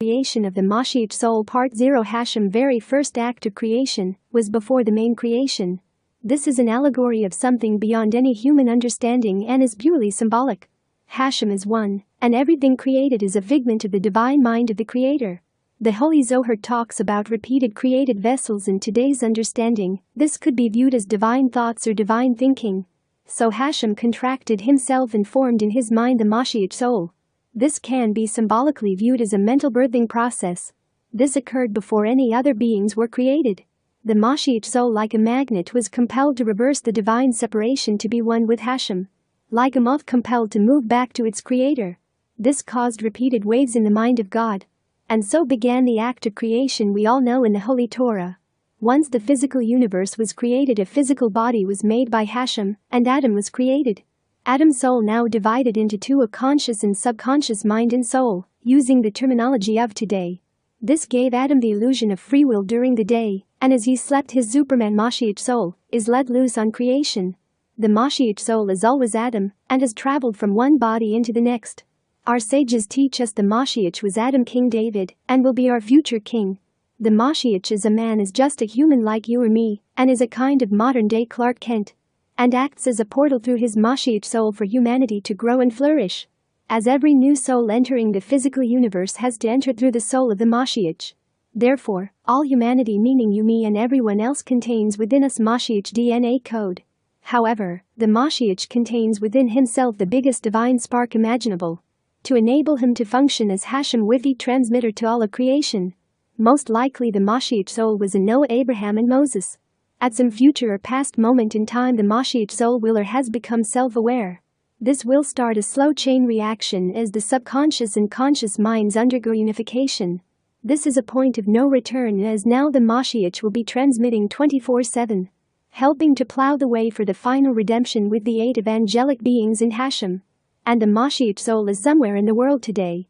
Creation of the MoShiach soul Part 0. Hashem very first act of creation was before the main creation. This is an allegory of something beyond any human understanding and is purely symbolic. Hashem is one, and everything created is a figment of the divine mind of the Creator. The Holy Zohar talks about repeated created vessels. In today's understanding, this could be viewed as divine thoughts or divine thinking. So Hashem contracted himself and formed in his mind the MoShiach soul. This can be symbolically viewed as a mental birthing process. This occurred before any other beings were created. The MoShiach soul, like a magnet, was compelled to reverse the divine separation to be one with Hashem. Like a moth compelled to move back to its creator. This caused repeated waves in the mind of God. And so began the act of creation we all know in the Holy Torah. Once the physical universe was created, a physical body was made by Hashem, and Adam was created. Adam's soul now divided into two, a conscious and subconscious mind and soul, using the terminology of today. This gave Adam the illusion of free will during the day, and as he slept his Superman MoShiach soul is let loose on creation. The MoShiach soul is always Adam, and has traveled from one body into the next. Our sages teach us the MoShiach was Adam, King David, and will be our future king. The MoShiach as a man is just a human like you or me, and is a kind of modern-day Clark Kent. And acts as a portal through his MoShiach soul for humanity to grow and flourish. As every new soul entering the physical universe has to enter through the soul of the MoShiach. Therefore, all humanity, meaning you, me and everyone else, contains within us MoShiach DNA code. However, the MoShiach contains within himself the biggest divine spark imaginable. To enable him to function as Hashem Wi-Fi transmitter to all of creation. Most likely the MoShiach soul was in Noah, Abraham and Moses. At some future or past moment in time the MoShiach soul will or has become self-aware. This will start a slow chain reaction as the subconscious and conscious minds undergo unification. This is a point of no return, as now the MoShiach will be transmitting 24/7. Helping to plow the way for the final redemption with the aid of angelic beings in Hashem. And the MoShiach soul is somewhere in the world today.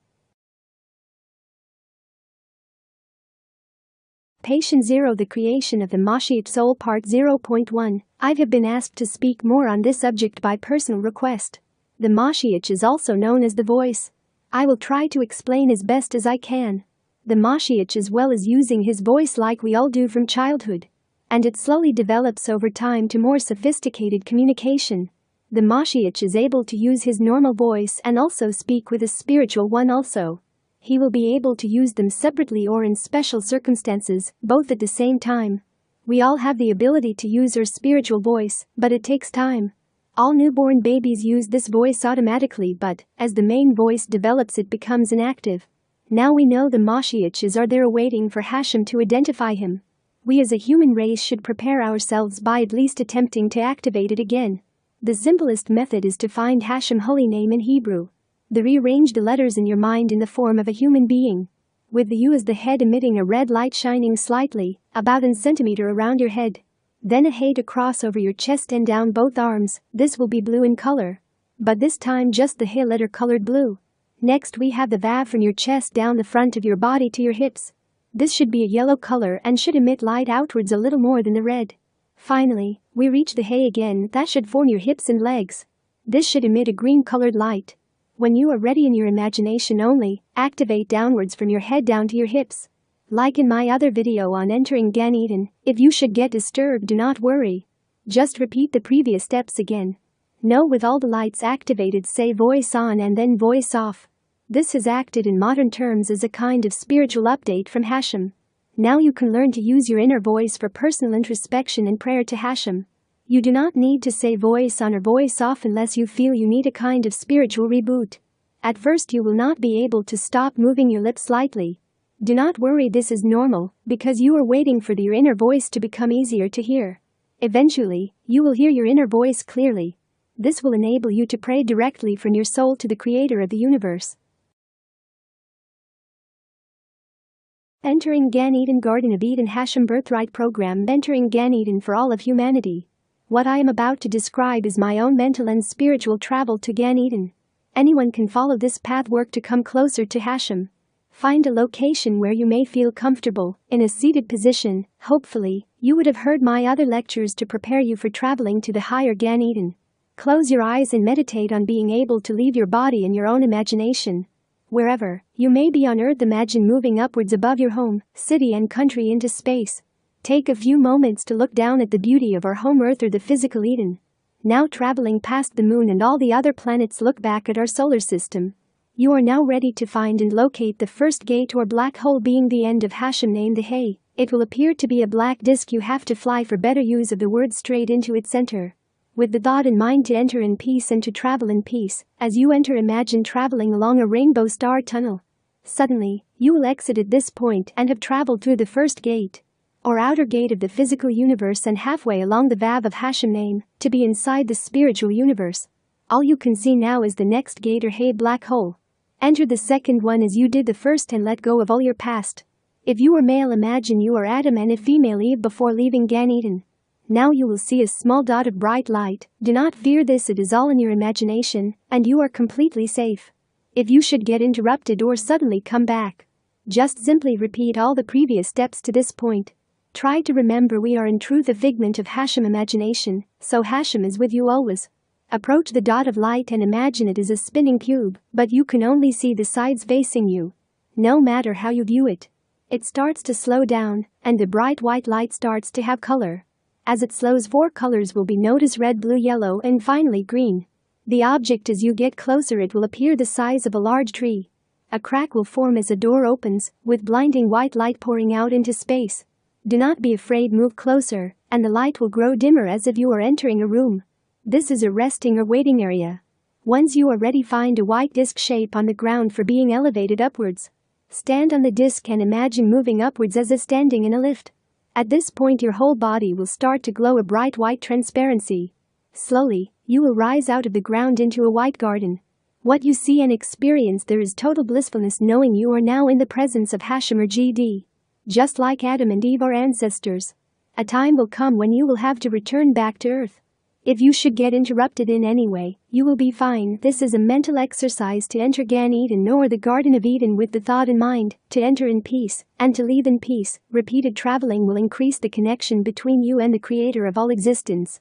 Patient 0. The creation of the MoShiach soul Part 0.1. I have been asked to speak more on this subject by personal request. The MoShiach is also known as the voice. I will try to explain as best as I can. The MoShiach, as well as using his voice like we all do from childhood. And it slowly develops over time to more sophisticated communication. The MoShiach is able to use his normal voice and also speak with a spiritual one also. He will be able to use them separately or in special circumstances, both at the same time. We all have the ability to use our spiritual voice, but it takes time. All newborn babies use this voice automatically, but as the main voice develops it becomes inactive. Now we know the MoShiach are there waiting for Hashem to identify him. We as a human race should prepare ourselves by at least attempting to activate it again. The simplest method is to find Hashem holy name in Hebrew. Rearrange the letters in your mind in the form of a human being. With the U as the head emitting a red light shining slightly, about a centimeter around your head. Then a Hey to cross over your chest and down both arms. This will be blue in color. But this time just the Hey letter colored blue. Next we have the Vav from your chest down the front of your body to your hips. This should be a yellow color and should emit light outwards a little more than the red. Finally, we reach the Hey again, that should form your hips and legs. This should emit a green colored light. When you are ready in your imagination only, activate downwards from your head down to your hips. Like in my other video on entering Gan Eden, if you should get disturbed, do not worry. Just repeat the previous steps again. Know with all the lights activated, say voice on and then voice off. This is acted in modern terms as a kind of spiritual update from Hashem. Now you can learn to use your inner voice for personal introspection and prayer to Hashem. You do not need to say voice on or voice off unless you feel you need a kind of spiritual reboot. At first you will not be able to stop moving your lips slightly. Do not worry, this is normal, because you are waiting for your inner voice to become easier to hear. Eventually, you will hear your inner voice clearly. This will enable you to pray directly from your soul to the Creator of the universe. Entering Gan Eden, Garden of Eden, Hashem Birthright Program. Entering Gan Eden for all of humanity. What I am about to describe is my own mental and spiritual travel to Gan Eden. Anyone can follow this path, work to come closer to Hashem. Find a location where you may feel comfortable, in a seated position. Hopefully, you would have heard my other lectures to prepare you for traveling to the higher Gan Eden. Close your eyes and meditate on being able to leave your body in your own imagination. Wherever you may be on earth, imagine moving upwards above your home, city and country into space. Take a few moments to look down at the beauty of our home Earth, or the physical Eden. Now traveling past the moon and all the other planets, look back at our solar system. You are now ready to find and locate the first gate or black hole, being the end of Hashem, named the Hay. It will appear to be a black disk. You have to fly, for better use of the word, straight into its center, with the thought in mind to enter in peace and to travel in peace. As you enter, imagine traveling along a rainbow star tunnel. Suddenly, you will exit at this point and have traveled through the first gate, or outer gate of the physical universe, and halfway along the Vav of Hashem name, to be inside the spiritual universe. All you can see now is the next gate, or Hay, black hole. Enter the second one as you did the first and let go of all your past. If you were male, imagine you are Adam and a female Eve before leaving Gan Eden. Now you will see a small dot of bright light. Do not fear this, it is all in your imagination, and you are completely safe. If you should get interrupted or suddenly come back, just simply repeat all the previous steps to this point. Try to remember we are in truth a figment of Hashem imagination, so Hashem is with you always. Approach the dot of light and imagine it is a spinning cube, but you can only see the sides facing you. No matter how you view it, it starts to slow down, and the bright white light starts to have color. As it slows, 4 colors will be noticed: red, blue, yellow, and finally green. The object, as you get closer, it will appear the size of a large tree. A crack will form as a door opens, with blinding white light pouring out into space. Do not be afraid, move closer, and the light will grow dimmer as if you are entering a room. This is a resting or waiting area. Once you are ready, find a white disc shape on the ground for being elevated upwards. Stand on the disc and imagine moving upwards as if standing in a lift. At this point, your whole body will start to glow a bright white transparency. Slowly, you will rise out of the ground into a white garden. What you see and experience there is total blissfulness, knowing you are now in the presence of Hashem, or GD. Just like Adam and Eve, our ancestors. A time will come when you will have to return back to earth. If you should get interrupted in any way, you will be fine. This is a mental exercise to enter Gan Eden, or the Garden of Eden, with the thought in mind to enter in peace and to leave in peace. Repeated traveling will increase the connection between you and the Creator of all existence.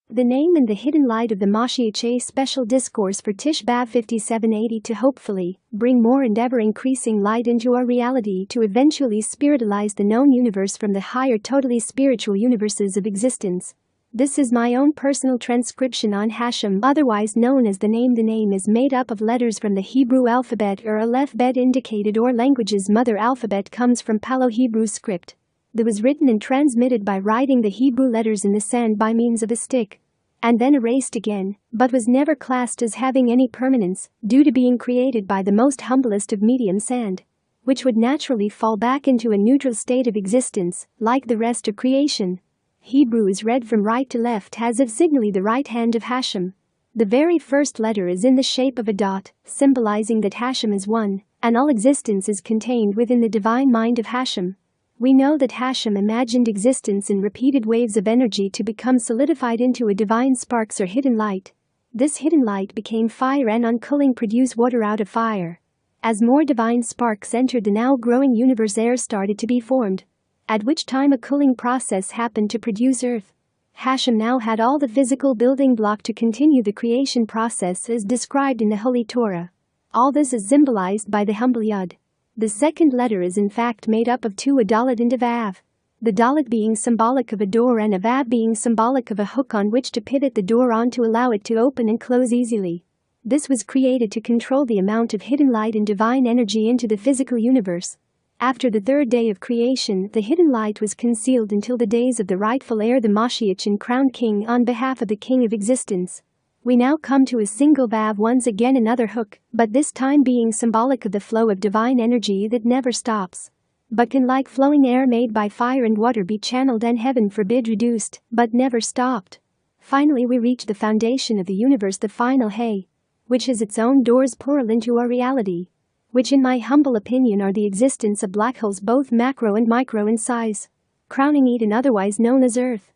The name and the hidden light of the MoShiach Era special discourse for Tish B'Av 5780, to hopefully bring more and ever increasing light into our reality, to eventually spiritualize the known universe from the higher totally spiritual universes of existence. This is my own personal transcription on Hashem, otherwise known as the name. The name is made up of letters from the Hebrew alphabet, or Aleph Bet indicated, or language's mother alphabet, comes from Paleo-Hebrew script. That was written and transmitted by writing the Hebrew letters in the sand by means of a stick, and then erased again, but was never classed as having any permanence, due to being created by the most humblest of medium sand, which would naturally fall back into a neutral state of existence, like the rest of creation. Hebrew is read from right to left as if signaling the right hand of Hashem. The very first letter is in the shape of a dot, symbolizing that Hashem is one, and all existence is contained within the divine mind of Hashem. We know that Hashem imagined existence in repeated waves of energy to become solidified into a divine sparks, or hidden light. This hidden light became fire, and on cooling produced water out of fire. As more divine sparks entered the now growing universe, air started to be formed, at which time a cooling process happened to produce earth. Hashem now had all the physical building block to continue the creation process as described in the Holy Torah. All this is symbolized by the humble Yud. The second letter is in fact made up of 2, a dalet and a vav. The dalet being symbolic of a door and a vav being symbolic of a hook on which to pivot the door on to allow it to open and close easily. This was created to control the amount of hidden light and divine energy into the physical universe. After the third day of creation, the hidden light was concealed until the days of the rightful heir, the Moshiach and crowned king on behalf of the king of existence. We now come to a single vav, once again another hook, but this time being symbolic of the flow of divine energy that never stops, but can, like flowing air made by fire and water, be channeled and heaven forbid reduced, but never stopped. Finally we reach the foundation of the universe, the final Hay, which has its own doors plural into our reality, which in my humble opinion are the existence of black holes, both macro and micro in size, crowning Eden, otherwise known as Earth.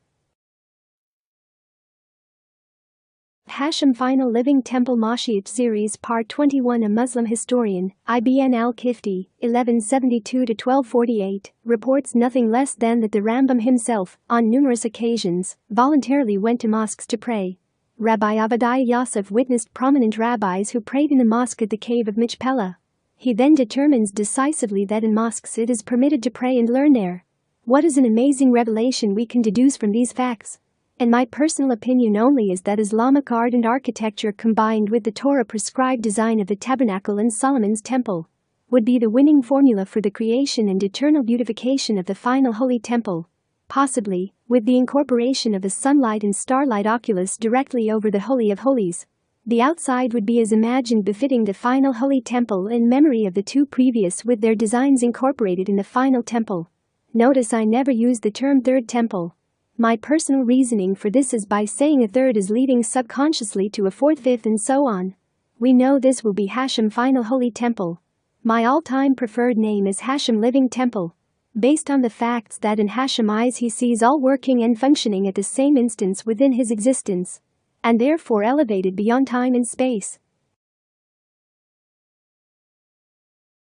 Hashem Final Living Temple MoShiach Series Part 21. A Muslim historian, IBN al-Kifti, 1172-1248, reports nothing less than that the Rambam himself, on numerous occasions, voluntarily went to mosques to pray. Rabbi Avadiah Yosef witnessed prominent rabbis who prayed in the mosque at the cave of Machpelah. He then determines decisively that in mosques it is permitted to pray and learn there. What is an amazing revelation we can deduce from these facts? And my personal opinion only is that Islamic art and architecture combined with the Torah-prescribed design of the tabernacle and Solomon's temple would be the winning formula for the creation and eternal beautification of the final holy temple. Possibly, with the incorporation of the sunlight and starlight oculus directly over the Holy of Holies. The outside would be as imagined befitting the final holy temple in memory of the two previous with their designs incorporated in the final temple. Notice I never used the term third temple. My personal reasoning for this is by saying a third is leading subconsciously to a fourth, fifth and so on. We know this will be Hashem final holy temple. My all-time preferred name is Hashem living temple. Based on the facts that in Hashem's eyes he sees all working and functioning at the same instance within his existence, and therefore elevated beyond time and space.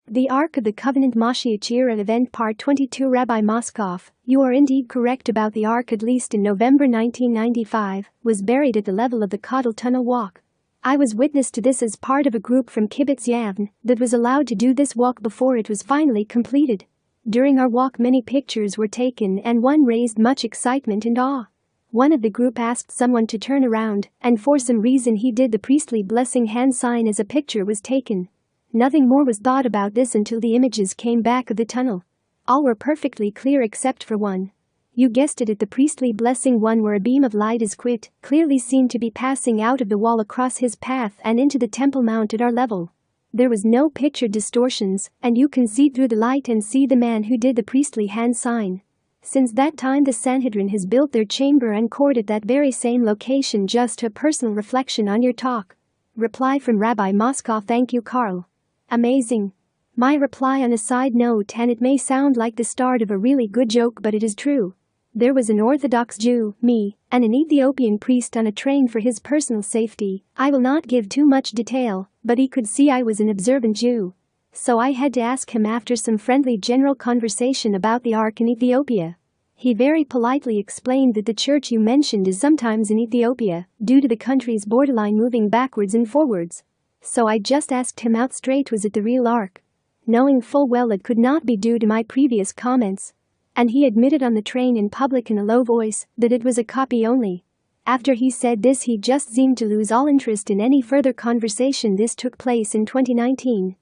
The Ark of the Covenant MoShiach Era Event Part 22 Rabbi Moskoff, you are indeed correct about the Ark. At least in November 1995, was buried at the level of the Kotel Tunnel walk. I was witness to this as part of a group from Kibbutz Yavne that was allowed to do this walk before it was finally completed. During our walk many pictures were taken and one raised much excitement and awe. One of the group asked someone to turn around, and for some reason he did the priestly blessing hand sign as a picture was taken. Nothing more was thought about this until the images came back of the tunnel. All were perfectly clear except for one. You guessed it, at the priestly blessing one where a beam of light is clearly seen to be passing out of the wall across his path and into the temple mount at our level. There was no picture distortions, and you can see through the light and see the man who did the priestly hand sign. Since that time the Sanhedrin has built their chamber and court at that very same location. Just a personal reflection on your talk. Reply from Rabbi Moskoff. Thank you, Carl. Amazing. My reply on a side note, and it may sound like the start of a really good joke but it is true. There was an Orthodox Jew, me, and an Ethiopian priest on a train for his personal safety. I will not give too much detail, but he could see I was an observant Jew. So I had to ask him after some friendly general conversation about the Ark in Ethiopia. He very politely explained that the church you mentioned is sometimes in Ethiopia, due to the country's borderline moving backwards and forwards. So I just asked him out straight, was it the real Ark? Knowing full well it could not be due to my previous comments. And he admitted on the train in public in a low voice that it was a copy only. After he said this he just seemed to lose all interest in any further conversation. This took place in 2019.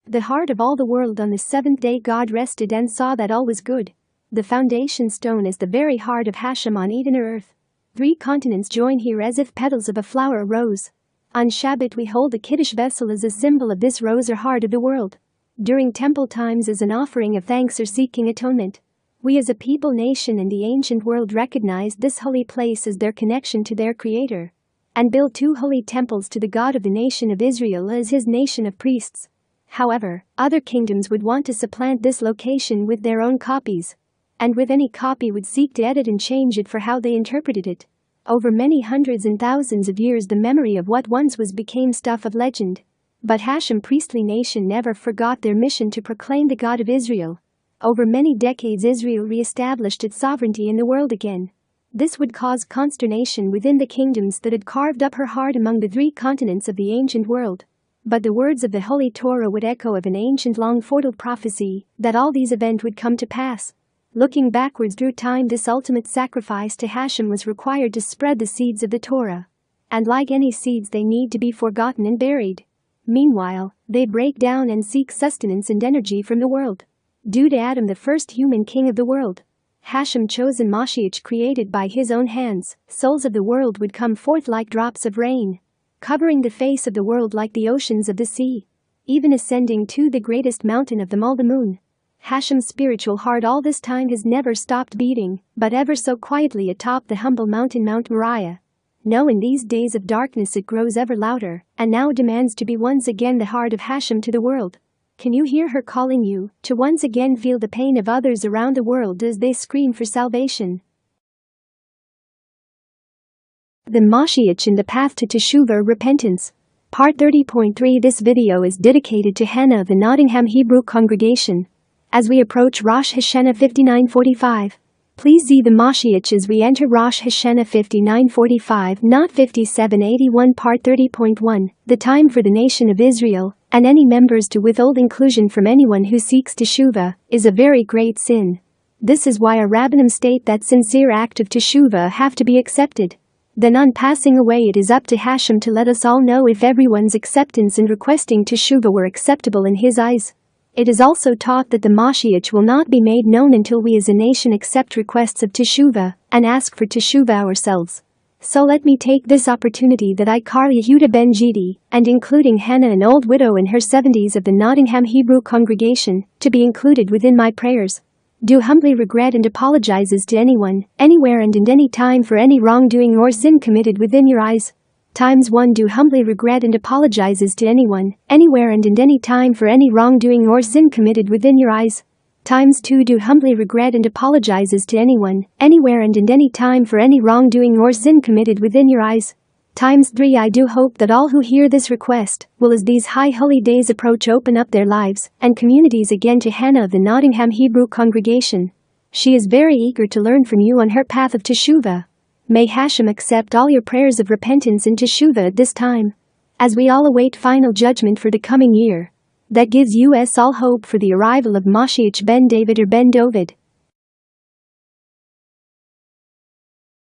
The heart of all the world. On the seventh day God rested and saw that all was good. The foundation stone is the very heart of Hashem on Eden earth. 3 continents join here as if petals of a flower rose. On Shabbat we hold the Kiddush vessel as a symbol of this rose or heart of the world. During temple times as an offering of thanks or seeking atonement. We as a people, nation and the ancient world recognized this holy place as their connection to their Creator. And built 2 holy temples to the God of the nation of Israel as his nation of priests. However, other kingdoms would want to supplant this location with their own copies. And with any copy would seek to edit and change it for how they interpreted it. Over many hundreds and thousands of years the memory of what once was became stuff of legend. But Hashem priestly nation never forgot their mission to proclaim the God of Israel. Over many decades Israel re-established its sovereignty in the world again. This would cause consternation within the kingdoms that had carved up her heart among the 3 continents of the ancient world. But the words of the Holy Torah would echo of an ancient long foretold prophecy that all these events would come to pass. Looking backwards through time, this ultimate sacrifice to Hashem was required to spread the seeds of the Torah. And like any seeds they need to be forgotten and buried. Meanwhile, they break down and seek sustenance and energy from the world. Due to Adam, the first human king of the world, Hashem chosen MoShiach created by his own hands, souls of the world would come forth like drops of rain, covering the face of the world like the oceans of the sea, even ascending to the greatest mountain of them all, the moon. Hashem's spiritual heart all this time has never stopped beating, but ever so quietly atop the humble mountain Mount Moriah. No, in these days of darkness it grows ever louder, and now demands to be once again the heart of Hashem to the world. Can you hear her calling you to once again feel the pain of others around the world as they scream for salvation? The MoShiach in the path to Teshuvah, repentance. Part 30.3. This video is dedicated to Hannah of the Nottingham Hebrew congregation. As we approach Rosh Hashanah 5945, Please see the MoShiach as we enter Rosh Hashanah 5945 not 5781 part 30.1, the time for the nation of Israel, and any members to withhold inclusion from anyone who seeks teshuvah, is a very great sin. This is why our rabbanim state that sincere act of teshuvah have to be accepted. Then on passing away it is up to Hashem to let us all know if everyone's acceptance and requesting teshuvah were acceptable in his eyes. It is also taught that the MoShiach will not be made known until we as a nation accept requests of teshuvah and ask for teshuvah ourselves. So let me take this opportunity that I call Yehuda Ben-Yedda, and including Hannah, an old widow in her 70s of the Nottingham Hebrew congregation, to be included within my prayers. Do humbly regret and apologizes to anyone, anywhere and in any time for any wrongdoing or sin committed within your eyes. Times 1 Do humbly regret and apologizes to anyone, anywhere and in any time for any wrongdoing or sin committed within your eyes. Times 2 Do humbly regret and apologizes to anyone, anywhere and in any time for any wrongdoing or sin committed within your eyes. Times 3 I do hope that all who hear this request will, as these high holy days approach, open up their lives and communities again to Hannah of the Nottingham Hebrew congregation. She is very eager to learn from you on her path of teshuvah. May Hashem accept all your prayers of repentance and teshuvah at this time, as we all await final judgment for the coming year. That gives us all hope for the arrival of MoShiach ben David or ben Dovid.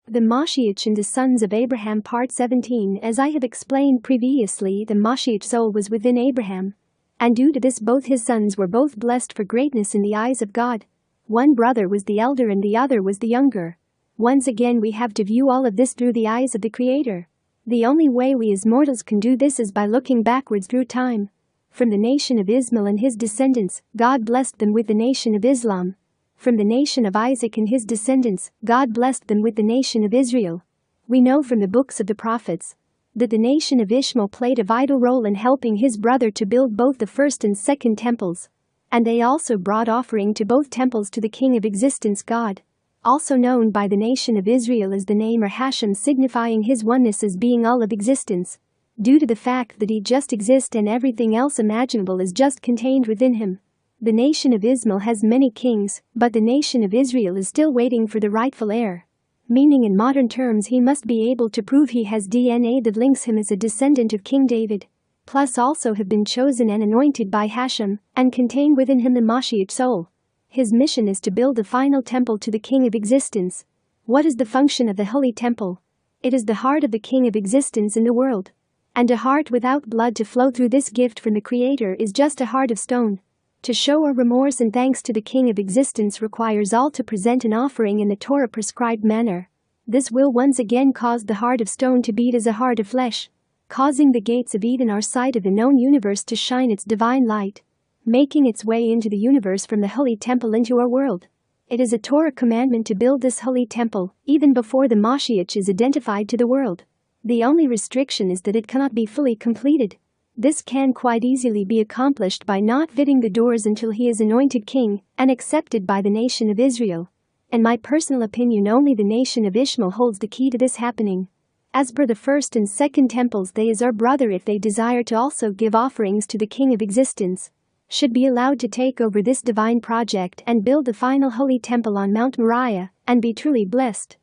The MoShiach and the sons of Abraham part 17. As I have explained previously, the MoShiach soul was within Abraham, and due to this both his sons were both blessed for greatness in the eyes of God. One brother was the elder and the other was the younger. Once again we have to view all of this through the eyes of the Creator. The only way we as mortals can do this is by looking backwards through time. From the nation of Ismail and his descendants, God blessed them with the nation of Islam. From the nation of Isaac and his descendants, God blessed them with the nation of Israel. We know from the books of the prophets that the nation of Ishmael played a vital role in helping his brother to build both the first and second temples. And they also brought offering to both temples to the King of Existence God, also known by the nation of Israel as the name or Hashem, signifying his oneness as being all of existence, due to the fact that he just exists and everything else imaginable is just contained within him. The nation of Ismail has many kings, but the nation of Israel is still waiting for the rightful heir. Meaning in modern terms he must be able to prove he has DNA that links him as a descendant of King David, plus also have been chosen and anointed by Hashem, and contain within him the MoShiach soul. His mission is to build the final temple to the King of Existence. What is the function of the Holy Temple? It is the heart of the King of Existence in the world. And a heart without blood to flow through this gift from the Creator is just a heart of stone. To show our remorse and thanks to the King of Existence requires all to present an offering in the Torah prescribed manner. This will once again cause the heart of stone to beat as a heart of flesh, causing the gates of Eden, our side of the known universe, to shine its divine light, making its way into the universe from the Holy Temple into our world. It is a Torah commandment to build this Holy Temple, even before the MoShiach is identified to the world. The only restriction is that it cannot be fully completed. This can quite easily be accomplished by not fitting the doors until he is anointed king and accepted by the nation of Israel. In my personal opinion, only the nation of Ishmael holds the key to this happening. As per the first and second temples, they as our brother, if they desire to also give offerings to the King of Existence, should be allowed to take over this divine project and build the final holy temple on Mount Moriah and be truly blessed.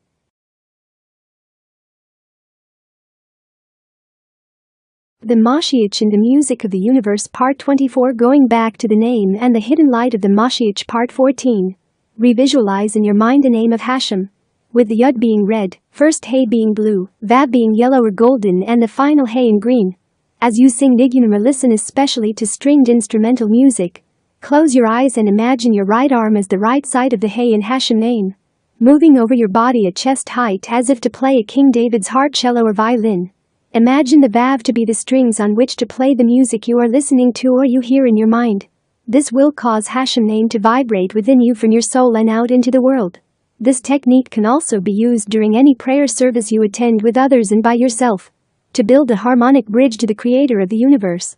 The MoShiach in the Music of the Universe Part 24. Going back to the name and the hidden light of the MoShiach Part 14. Revisualize in your mind the name of Hashem, with the Yud being red, first Hey being blue, Vav being yellow or golden, and the final Hey in green. As you sing Nigunim or listen especially to stringed instrumental music, close your eyes and imagine your right arm as the right side of the Hey in Hashem name, moving over your body at chest height as if to play a King David's harp, cello or violin. Imagine the Vav to be the strings on which to play the music you are listening to or you hear in your mind. This will cause Hashem name to vibrate within you from your soul and out into the world. This technique can also be used during any prayer service you attend with others and by yourself, to build a harmonic bridge to the Creator of the universe.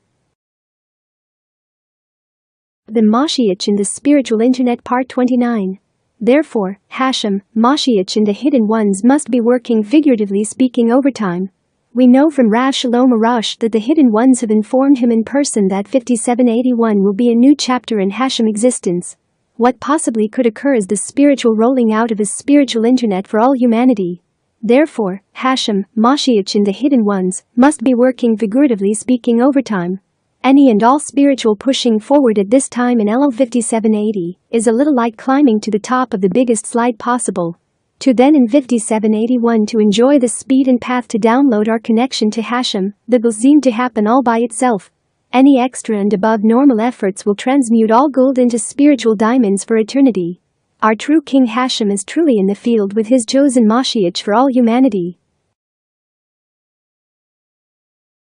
The MoShiach in the Spiritual Internet Part 29. Therefore, Hashem, MoShiach and the hidden ones must be working, figuratively speaking, overtime. We know from Rav Shalom Arush that the hidden ones have informed him in person that 5781 will be a new chapter in Hashem existence. What possibly could occur is the spiritual rolling out of his spiritual internet for all humanity. Therefore, Hashem, MoShiach and the hidden ones, must be working figuratively speaking overtime. Any and all spiritual pushing forward at this time in LL 5780 is a little like climbing to the top of the biggest slide possible. To then in 5781 to enjoy the speed and path to download our connection to Hashem, that will seem to happen all by itself. Any extra and above normal efforts will transmute all gold into spiritual diamonds for eternity. Our true King Hashem is truly in the field with his chosen MoShiach for all humanity.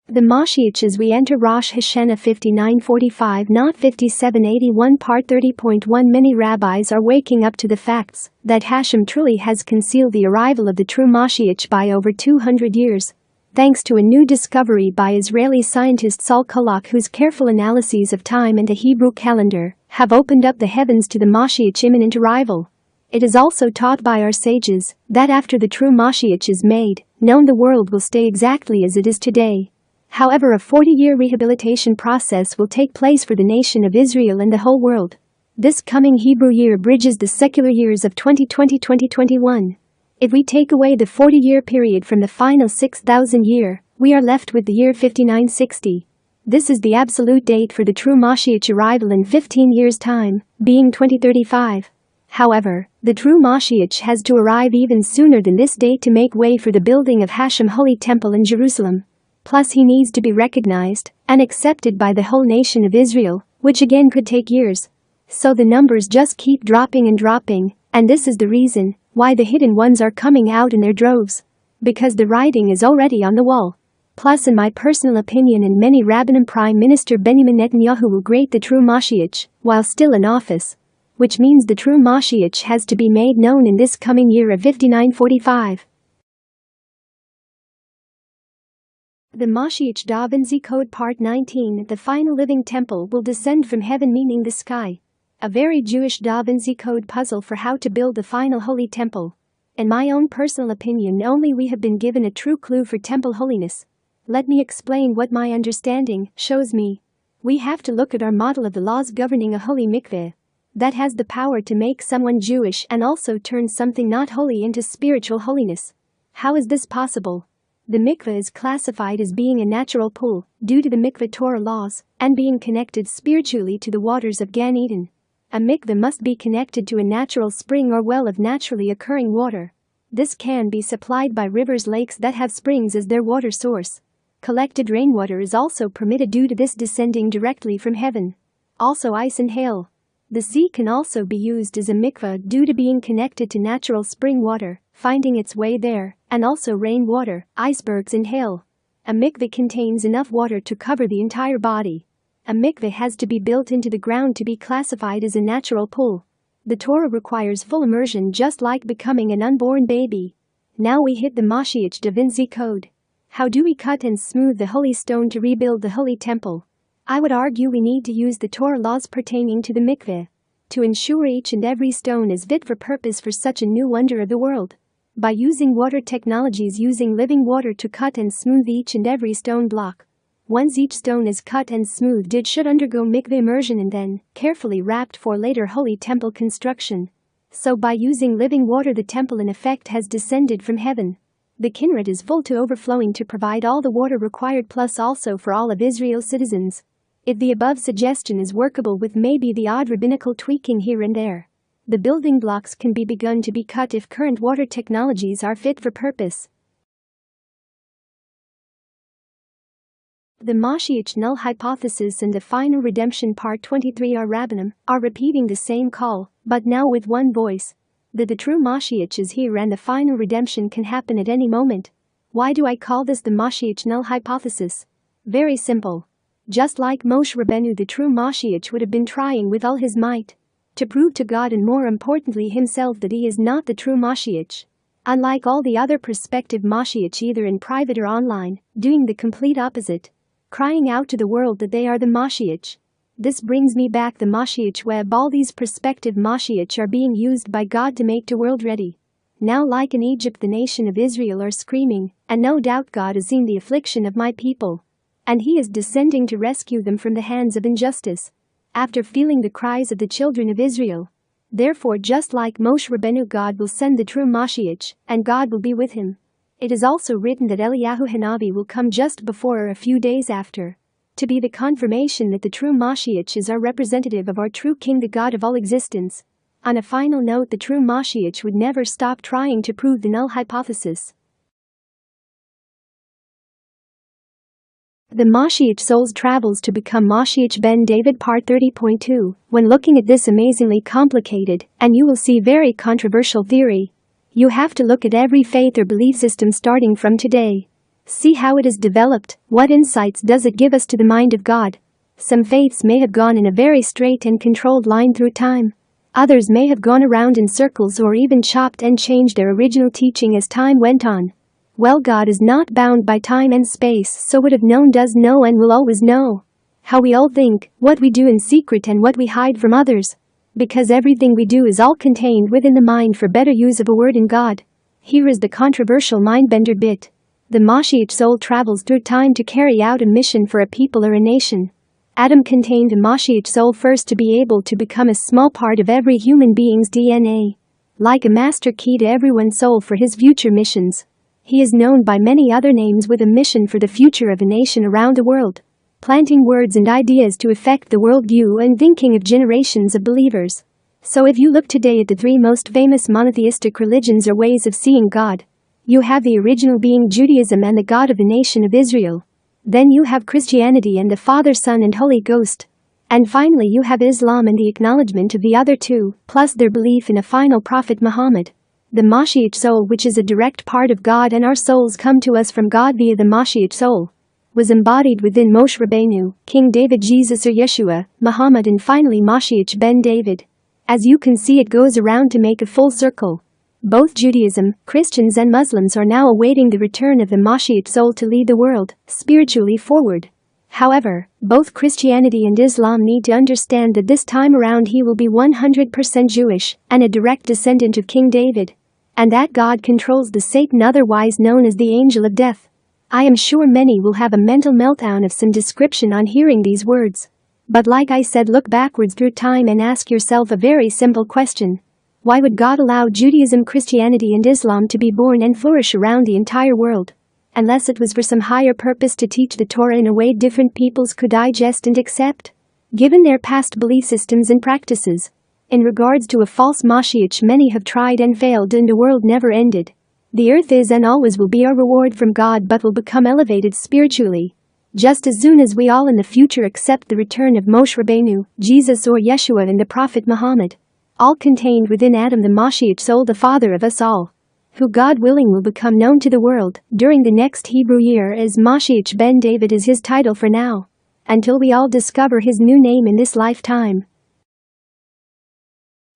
The MoShiach as we enter Rosh Hashanah 5945 not 5781 part 30.1 Many rabbis are waking up to the facts that Hashem truly has concealed the arrival of the true MoShiach by over 200 years. Thanks to a new discovery by Israeli scientist Saul Kolak, whose careful analyses of time and the Hebrew calendar have opened up the heavens to the MoShiach imminent arrival. It is also taught by our sages that after the true MoShiach is made known, the world will stay exactly as it is today. However, a 40-year rehabilitation process will take place for the nation of Israel and the whole world. This coming Hebrew year bridges the secular years of 2020-2021. If we take away the 40-year period from the final 6,000 year, we are left with the year 5960. This is the absolute date for the true MoShiach arrival in 15 years' time, being 2035. However, the true MoShiach has to arrive even sooner than this date to make way for the building of Hashem Holy Temple in Jerusalem. Plus he needs to be recognized and accepted by the whole nation of Israel, which again could take years. So the numbers just keep dropping and dropping, and this is the reason why the hidden ones are coming out in their droves. Because the writing is already on the wall. Plus, in my personal opinion and many Rabbanim, Prime Minister Benjamin Netanyahu will greet the true MoShiach while still in office. Which means the true MoShiach has to be made known in this coming year of 5945. The MoShiach Da Vinci Code Part 19. The final living temple will descend from heaven, meaning the sky. A very Jewish Da Vinci Code puzzle for how to build the final holy temple. In my own personal opinion, only we have been given a true clue for temple holiness. Let me explain what my understanding shows me. We have to look at our model of the laws governing a holy mikveh. That has the power to make someone Jewish and also turn something not holy into spiritual holiness. How is this possible? The mikveh is classified as being a natural pool due to the mikveh Torah laws and being connected spiritually to the waters of Gan Eden. A mikveh must be connected to a natural spring or well of naturally occurring water. This can be supplied by rivers, lakes that have springs as their water source. Collected rainwater is also permitted due to this descending directly from heaven. Also ice and hail. The sea can also be used as a mikveh due to being connected to natural spring water, finding its way there, and also rainwater, icebergs and hail. A mikveh contains enough water to cover the entire body. A mikveh has to be built into the ground to be classified as a natural pool. The Torah requires full immersion just like becoming an unborn baby. Now we hit the MoShiach Da Vinci Code. How do we cut and smooth the holy stone to rebuild the holy temple? I would argue we need to use the Torah laws pertaining to the mikveh to ensure each and every stone is fit for purpose for such a new wonder of the world. By using water technologies, using living water to cut and smooth each and every stone block. Once each stone is cut and smoothed, it should undergo mikveh immersion and then carefully wrapped for later holy temple construction. So by using living water, the temple in effect has descended from heaven. The kinneret is full to overflowing to provide all the water required, plus also for all of Israel's citizens. If the above suggestion is workable with maybe the odd rabbinical tweaking here and there, the building blocks can be begun to be cut if current water technologies are fit for purpose. The MoShiach null hypothesis and the final redemption part 23 are Rabbanim are repeating the same call, but now with one voice. That the true MoShiach is here and the final redemption can happen at any moment. Why do I call this the MoShiach null hypothesis? Very simple. Just like Moshe Rabbeinu, the true MoShiach would have been trying with all his might to prove to God and more importantly himself that he is not the true MoShiach. Unlike all the other prospective MoShiach, either in private or online, doing the complete opposite. Crying out to the world that they are the MoShiach. This brings me back the MoShiach web. All these prospective MoShiach are being used by God to make the world ready. Now like in Egypt, the nation of Israel are screaming, and no doubt God has seen the affliction of my people. And he is descending to rescue them from the hands of injustice. After feeling the cries of the children of Israel, Therefore, just like Moshe Rabbeinu, God will send the true Mashiach, and God will be with him. It is also written that Eliyahu Hanavi will come just before or a few days after, to be the confirmation that the true Mashiach is our representative of our true King, the God of all existence. On a final note, the true Mashiach would never stop trying to prove the null hypothesis. The Mashiach Soul's Travels to Become Moshiach Ben David Part 30.2. When looking at this amazingly complicated, and you will see very controversial theory, you have to look at every faith or belief system starting from today. See how it is developed, what insights does it give us to the mind of God. Some faiths may have gone in a very straight and controlled line through time. Others may have gone around in circles or even chopped and changed their original teaching as time went on. Well, God is not bound by time and space, so what have known does know and will always know. How we all think, what we do in secret and what we hide from others. Because everything we do is all contained within the mind for better use of a word in God. Here is the controversial mind-bender bit. The Mashiach soul travels through time to carry out a mission for a people or a nation. Adam contained a Mashiach soul first to be able to become a small part of every human being's DNA. Like a master key to everyone's soul for his future missions. He is known by many other names with a mission for the future of a nation around the world, planting words and ideas to affect the worldview and thinking of generations of believers. So if you look today at the three most famous monotheistic religions or ways of seeing God, you have the original being Judaism and the God of the nation of Israel. Then you have Christianity and the Father, Son and Holy Ghost. And finally you have Islam and the acknowledgement of the other two, plus their belief in a final prophet Muhammad. The Mashiach soul, which is a direct part of God and our souls come to us from God via the Mashiach soul, was embodied within Moshe Rabbeinu, King David, Jesus or Yeshua, Muhammad and finally Mashiach ben David. As you can see, it goes around to make a full circle. Both Judaism, Christians and Muslims are now awaiting the return of the Mashiach soul to lead the world spiritually forward. However, both Christianity and Islam need to understand that this time around he will be 100% Jewish and a direct descendant of King David. And that God controls the Satan, otherwise known as the angel of death. I am sure many will have a mental meltdown of some description on hearing these words. But like I said, look backwards through time and ask yourself a very simple question. Why would God allow Judaism, Christianity and Islam to be born and flourish around the entire world? Unless it was for some higher purpose to teach the Torah in a way different peoples could digest and accept, given their past belief systems and practices. In regards to a false Mashiach, many have tried and failed and the world never ended. The earth is and always will be our reward from God, but will become elevated spiritually. Just as soon as we all in the future accept the return of Moshe Rabbeinu, Jesus or Yeshua and the Prophet Muhammad. All contained within Adam, the Mashiach soul, the father of us all. Who God willing will become known to the world during the next Hebrew year as Mashiach ben David is his title for now. Until we all discover his new name in this lifetime.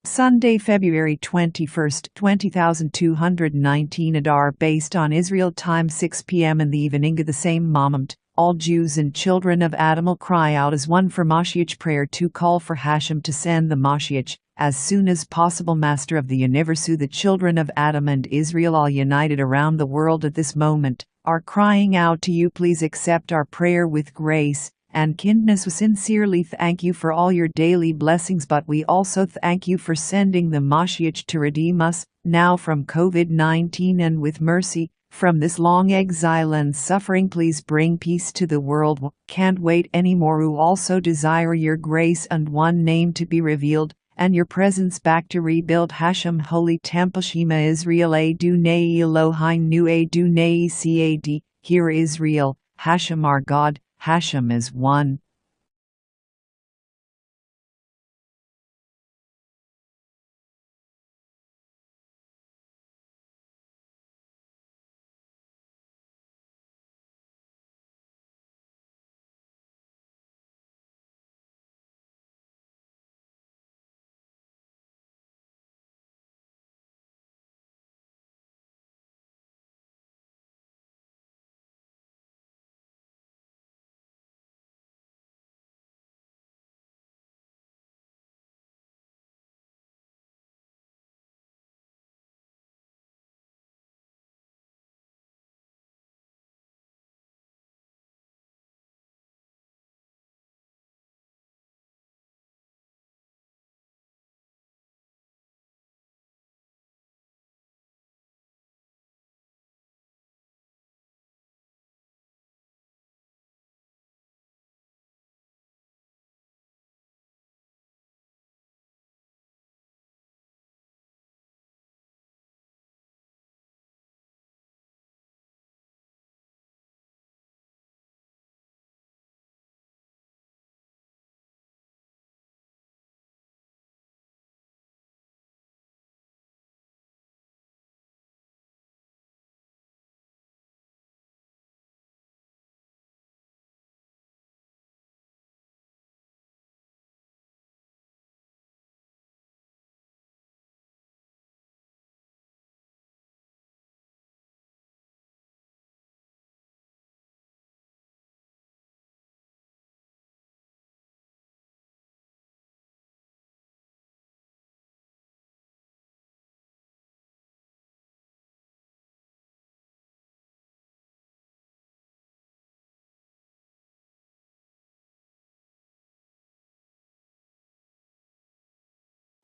Sunday, February 21st, 2219 Adar, based on Israel time 6 p.m. in the evening of the same moment. All Jews and children of Adam will cry out as one for Mashiach prayer to call for Hashem to send the Mashiach as soon as possible. Master of the universe, the children of Adam and Israel, all united around the world at this moment, are crying out to you. Please accept our prayer with grace and kindness. We sincerely thank you for all your daily blessings, but we also thank you for sending the Mashiach to redeem us now from COVID-19 and with mercy from this long exile and suffering. Please bring peace to the world. Can't wait anymore. We also desire your grace and one name to be revealed and your presence back to rebuild Hashem Holy Temple. Shema Israel Adonai Elohim Nu Adonai Cad. Hear Israel, Hashem our God, Hashem is one.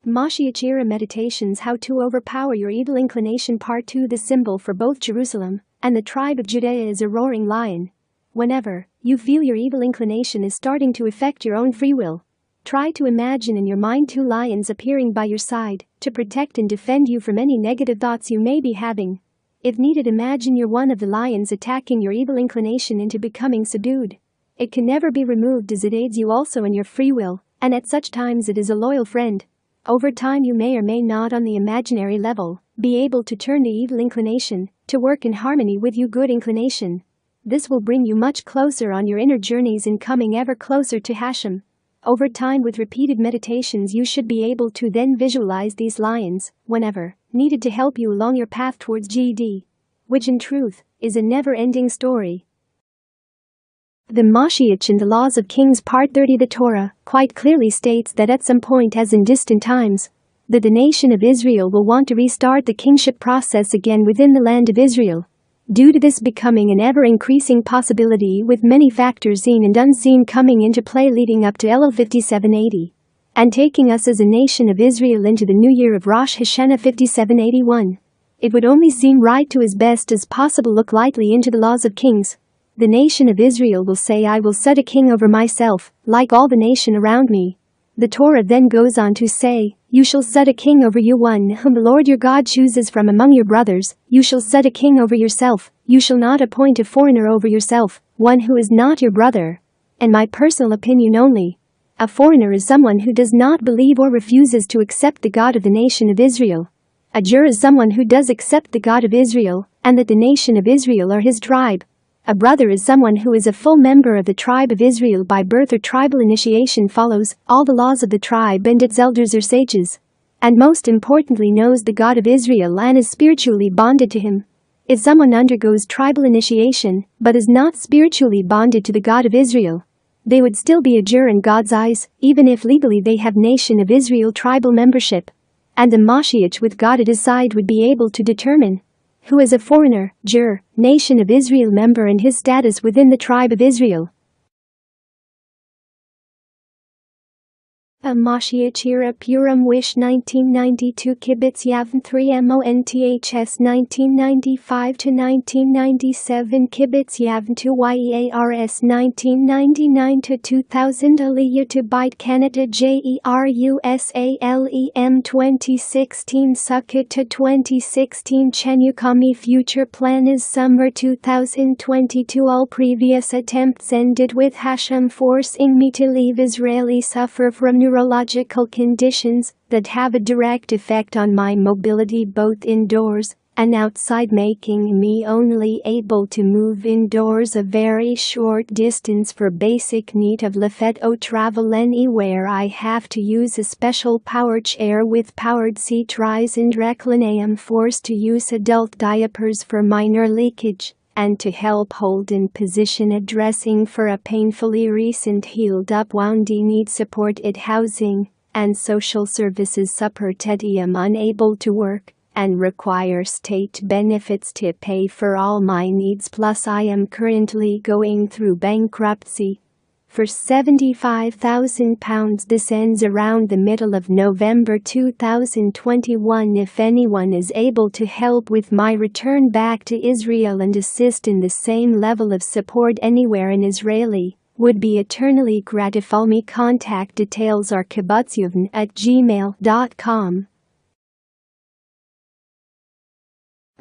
MoShiach Era Meditations: How to Overpower Your Evil Inclination Part 2. The symbol for both Jerusalem and the tribe of Judah is a roaring lion. Whenever you feel your evil inclination is starting to affect your own free will, try to imagine in your mind two lions appearing by your side to protect and defend you from any negative thoughts you may be having. If needed, imagine you're one of the lions attacking your evil inclination into becoming subdued. It can never be removed as it aids you also in your free will, and at such times it is a loyal friend. Over time you may or may not, on the imaginary level, be able to turn the evil inclination to work in harmony with your good inclination. This will bring you much closer on your inner journeys in coming ever closer to Hashem. Over time, with repeated meditations, you should be able to then visualize these lions whenever needed to help you along your path towards GD, which in truth is a never-ending story. The MoShiach in the Laws of Kings Part 30. The Torah quite clearly states that at some point, as in distant times, that the nation of Israel will want to restart the kingship process again within the land of Israel. Due to this becoming an ever-increasing possibility, with many factors seen and unseen coming into play leading up to Elul 5780 and taking us as a nation of Israel into the new year of Rosh Hashanah 5781, it would only seem right to, as best as possible, look lightly into the laws of kings. The nation of Israel will say, "I will set a king over myself, like all the nation around me." The Torah then goes on to say, "You shall set a king over you, one whom the Lord your God chooses from among your brothers. You shall set a king over yourself. You shall not appoint a foreigner over yourself, one who is not your brother." And my personal opinion only, a foreigner is someone who does not believe or refuses to accept the God of the nation of Israel. A Jew is someone who does accept the God of Israel, and that the nation of Israel are his tribe. A brother is someone who is a full member of the tribe of Israel by birth or tribal initiation, follows all the laws of the tribe and its elders or sages, and most importantly knows the God of Israel and is spiritually bonded to him. If someone undergoes tribal initiation but is not spiritually bonded to the God of Israel, they would still be a Jew in God's eyes, even if legally they have nation of Israel tribal membership. And the MoShiach with God at his side would be able to determine who is a foreigner, Jew, nation of Israel member, and his status within the tribe of Israel. A MoShiach Era Purim Wish 1992 Kibbutz Yavin 3 MONTHS 1995 to 1997 Kibbutz Yavin 2 YEARS 1999 to 2000 Aliyah to Beit Canada JERUSALEM 2016 Sukkot to 2016 Chanukami Future Plan is Summer 2022 All previous attempts ended with Hashem forcing me to leave. Israeli suffer from neurological conditions that have a direct effect on my mobility both indoors and outside, making me only able to move indoors a very short distance for basic need of life or travel anywhere. I have to use a special power chair with powered seat rise and recline. I am forced to use adult diapers for minor leakage and to help hold in position a dressing for a painfully recent healed up wound. Need supported housing and social services supported. I am unable to work and require state benefits to pay for all my needs, plus I am currently going through bankruptcy for £75,000. This ends around the middle of November 2021. If anyone is able to help with my return back to Israel and assist in the same level of support anywhere in Israeli, would be eternally grateful. Me contact details are kibbutzYavin@gmail.com.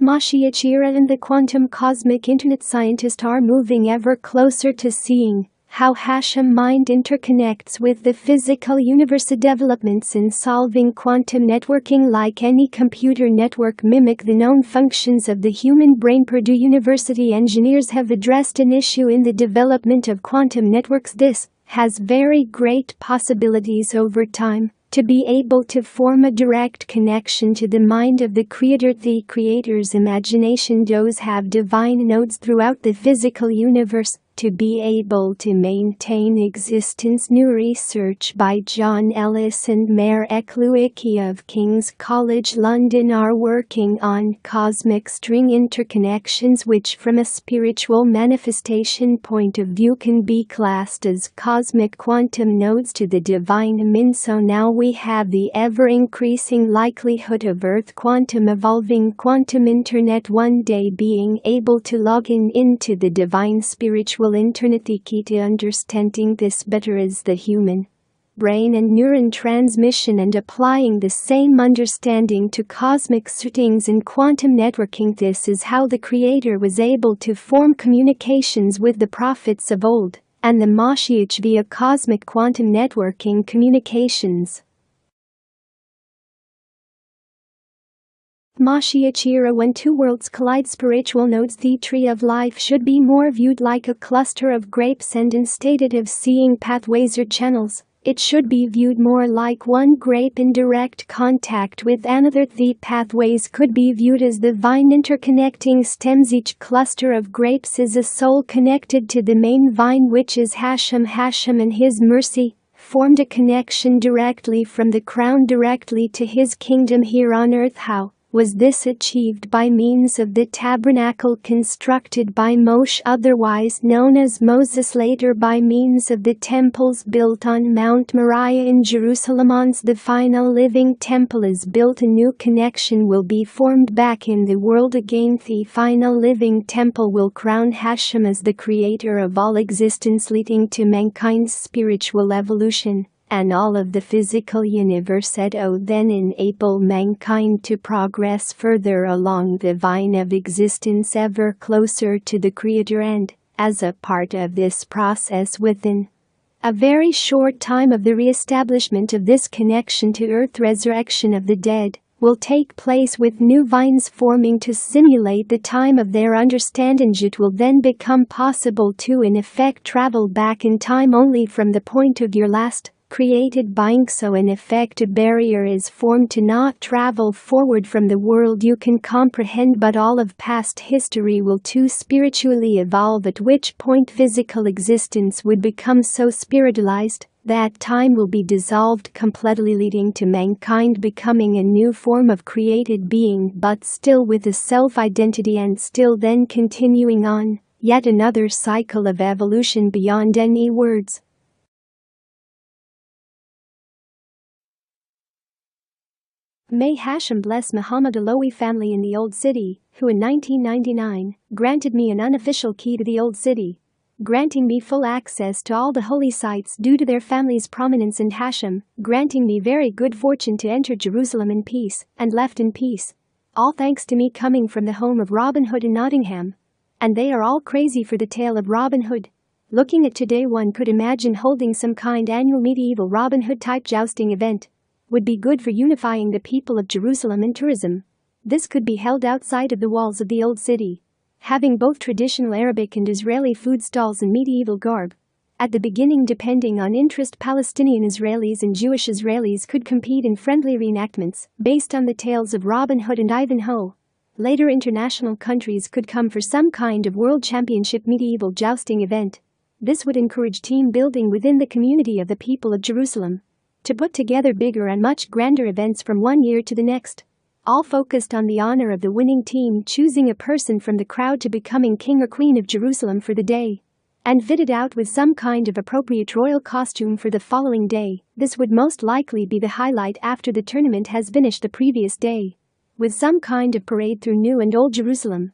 MoShiach Era and the quantum cosmic internet scientists are moving ever closer to seeing how Hashem mind interconnects with the physical universe. Developments in solving quantum networking, like any computer network, mimic the known functions of the human brain. Purdue University engineers have addressed an issue in the development of quantum networks. This has very great possibilities over time to be able to form a direct connection to the mind of the creator. The creator's imagination does have divine nodes throughout the physical universe, to be able to maintain existence. New research by John Ellis and Mare Eklewicki of King's College London are working on cosmic string interconnections, which from a spiritual manifestation point of view can be classed as cosmic quantum nodes to the divine min. So now we have the ever-increasing likelihood of Earth quantum evolving quantum internet one day being able to log into the divine spiritual internet. The key to understanding this better is the human brain and neuron transmission and applying the same understanding to cosmic settings and quantum networking. This is how the Creator was able to form communications with the prophets of old and the MoShiach via cosmic quantum networking communications. MoShiach Era. When two worlds collide, spiritual nodes. The tree of life should be more viewed like a cluster of grapes, and instead of seeing pathways or channels, it should be viewed more like one grape in direct contact with another. The pathways could be viewed as the vine interconnecting stems. Each cluster of grapes is a soul connected to the main vine, which is Hashem. Hashem and His mercy formed a connection directly from the crown directly to His kingdom here on earth. How was this achieved? By means of the tabernacle constructed by Moshe, otherwise known as Moses, later by means of the temples built on Mount Moriah in Jerusalem. Once the final living temple is built, a new connection will be formed back in the world again. The final living temple will crown Hashem as the creator of all existence, leading to mankind's spiritual evolution and all of the physical universe. Then enable mankind to progress further along the vine of existence, ever closer to the Creator, and, as a part of this process, within a very short time of the re-establishment of this connection to earth, resurrection of the dead will take place, with new vines forming to simulate the time of their understanding. It will then become possible to in effect travel back in time only from the point of your last created being. So in effect a barrier is formed to not travel forward from the world you can comprehend, but all of past history will too spiritually evolve, at which point physical existence would become so spiritualized that time will be dissolved completely, leading to mankind becoming a new form of created being, but still with a self-identity, and still then continuing on yet another cycle of evolution beyond any words. May Hashem bless Muhammad Alawi family in the Old City, who in 1999 granted me an unofficial key to the Old City, granting me full access to all the holy sites due to their family's prominence, and Hashem granting me very good fortune to enter Jerusalem in peace and left in peace. All thanks to me coming from the home of Robin Hood in Nottingham. And they are all crazy for the tale of Robin Hood. Looking at today, one could imagine holding some kind annual medieval Robin Hood type jousting event. Would be good for unifying the people of Jerusalem and tourism. This could be held outside of the walls of the Old City, having both traditional Arabic and Israeli food stalls in medieval garb. At the beginning, depending on interest, Palestinian Israelis and Jewish Israelis could compete in friendly reenactments based on the tales of Robin Hood and Ivanhoe. Later, international countries could come for some kind of world championship medieval jousting event. This would encourage team building within the community of the people of Jerusalem to put together bigger and much grander events from one year to the next, all focused on the honor of the winning team choosing a person from the crowd to becoming king or queen of Jerusalem for the day, and fitted out with some kind of appropriate royal costume for the following day. This would most likely be the highlight after the tournament has finished the previous day, with some kind of parade through New and Old Jerusalem.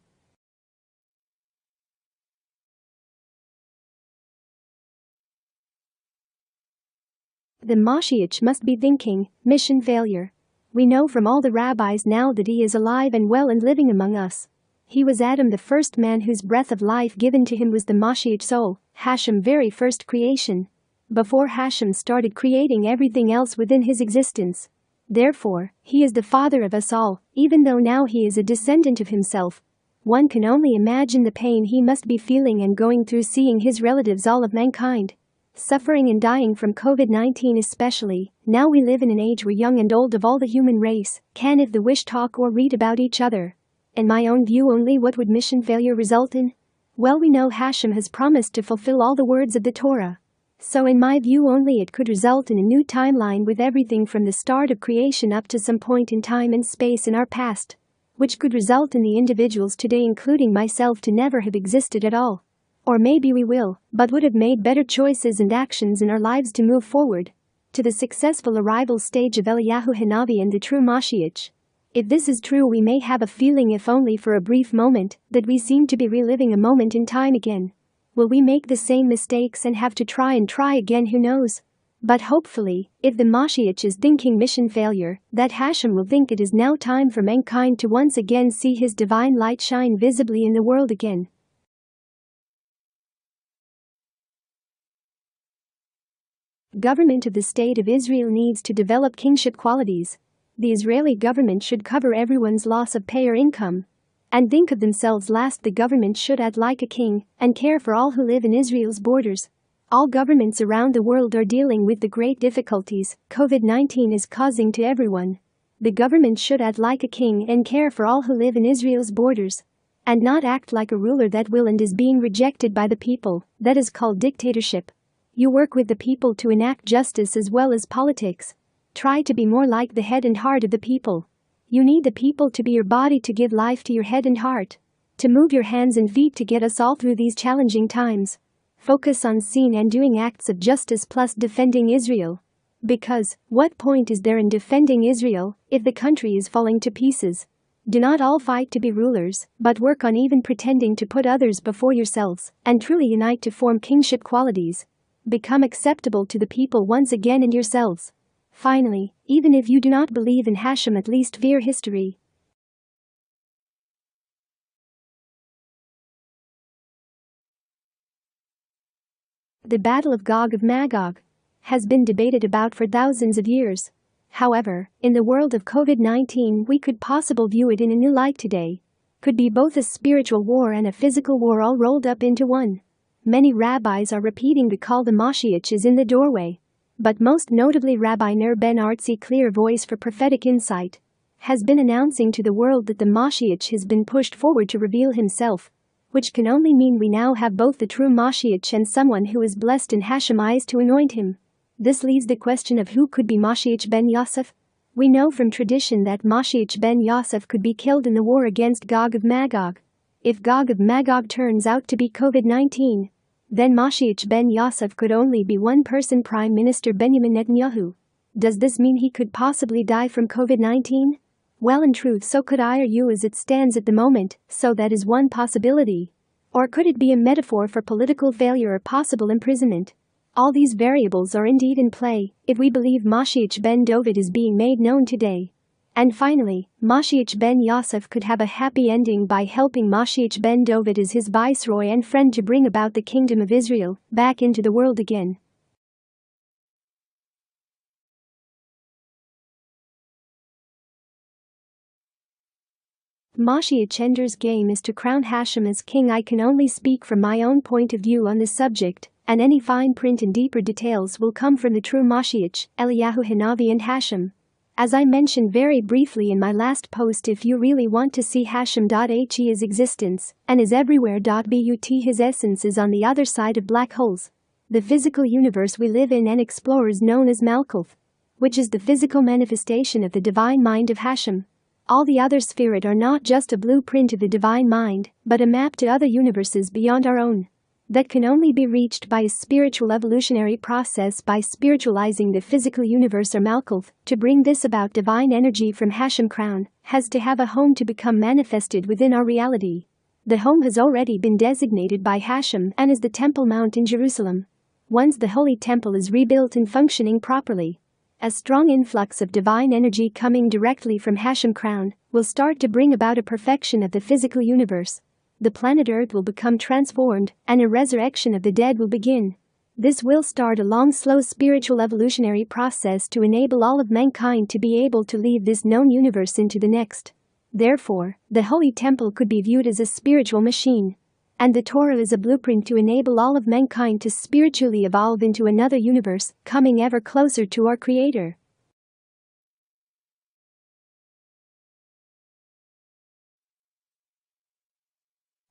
The MoShiach must be thinking, mission failure. We know from all the rabbis now that he is alive and well and living among us. He was Adam, the first man whose breath of life given to him was the MoShiach soul, Hashem very first creation, before Hashem started creating everything else within his existence. Therefore, he is the father of us all, even though now he is a descendant of himself. One can only imagine the pain he must be feeling and going through, seeing his relatives, all of mankind, suffering and dying from COVID-19 especially. Now we live in an age where young and old of all the human race can, if the wish, talk or read about each other. In my own view, only what would mission failure result in? Well, we know Hashem has promised to fulfill all the words of the Torah. So in my view only it could result in a new timeline with everything from the start of creation up to some point in time and space in our past, which could result in the individuals today, including myself, to never have existed at all. Or maybe we will, but would have made better choices and actions in our lives to move forward to the successful arrival stage of Eliyahu Hanavi and the true Moshiach. If this is true, we may have a feeling, if only for a brief moment, that we seem to be reliving a moment in time again. Will we make the same mistakes and have to try again? Who knows? But hopefully, if the Moshiach is thinking mission failure, that Hashem will think it is now time for mankind to once again see his divine light shine visibly in the world again. Government of the State of Israel needs to develop kingship qualities. The Israeli government should cover everyone's loss of pay or income and think of themselves last. The government should act like a king and care for all who live in Israel's borders. All governments around the world are dealing with the great difficulties COVID-19 is causing to everyone. The government should act like a king and care for all who live in Israel's borders, and not act like a ruler that will and is being rejected by the people. That is called dictatorship. You work with the people to enact justice as well as politics. Try to be more like the head and heart of the people. You need the people to be your body, to give life to your head and heart, to move your hands and feet to get us all through these challenging times. Focus on seeing and doing acts of justice plus defending Israel. Because, what point is there in defending Israel if the country is falling to pieces? Do not all fight to be rulers, but work on even pretending to put others before yourselves and truly unite to form kingship qualities. Become acceptable to the people once again and yourselves. Finally, even if you do not believe in Hashem, at least fear history. The Battle of Gog of Magog has been debated about for thousands of years. However, in the world of COVID-19, we could possibly view it in a new light today. Could be both a spiritual war and a physical war all rolled up into one. Many rabbis are repeating the call, the Moshiach is in the doorway. But most notably Rabbi Ner Ben Artzi, clear voice for prophetic insight, has been announcing to the world that the Moshiach has been pushed forward to reveal himself, which can only mean we now have both the true Moshiach and someone who is blessed in Hashem eyes to anoint him. This leaves the question of who could be Moshiach ben Yosef. We know from tradition that Moshiach ben Yosef could be killed in the war against Gog of Magog. If Gog of Magog turns out to be COVID-19, then Moshiach ben Yosef could only be one person, Prime Minister Benjamin Netanyahu. Does this mean he could possibly die from COVID-19? Well, in truth, so could I or you as it stands at the moment, so that is one possibility. Or could it be a metaphor for political failure or possible imprisonment? All these variables are indeed in play, if we believe Moshiach ben David is being made known today. And finally, Moshiach ben Yosef could have a happy ending by helping Moshiach ben David as his viceroy and friend to bring about the kingdom of Israel back into the world again. Moshiach Ender's game is to crown Hashem as king. I can only speak from my own point of view on this subject, and any fine print and deeper details will come from the true Moshiach, Eliyahu Hanavi, and Hashem. As I mentioned very briefly in my last post, if you really want to see Hashem.he, his existence, and is everywhere. But his essence is on the other side of black holes, the physical universe we live in and explore, is known as Malkuth, which is the physical manifestation of the divine mind of Hashem. All the other spirit are not just a blueprint of the divine mind, but a map to other universes beyond our own, that can only be reached by a spiritual evolutionary process, by spiritualizing the physical universe or Malkuth. To bring this about, divine energy from Hashem crown has to have a home to become manifested within our reality. The home has already been designated by Hashem and is the Temple Mount in Jerusalem. Once the Holy Temple is rebuilt and functioning properly, a strong influx of divine energy coming directly from Hashem crown will start to bring about a perfection of the physical universe. The planet Earth will become transformed, and a resurrection of the dead will begin. This will start a long, slow spiritual evolutionary process to enable all of mankind to be able to leave this known universe into the next. Therefore, the Holy Temple could be viewed as a spiritual machine, and the Torah is a blueprint to enable all of mankind to spiritually evolve into another universe, coming ever closer to our Creator.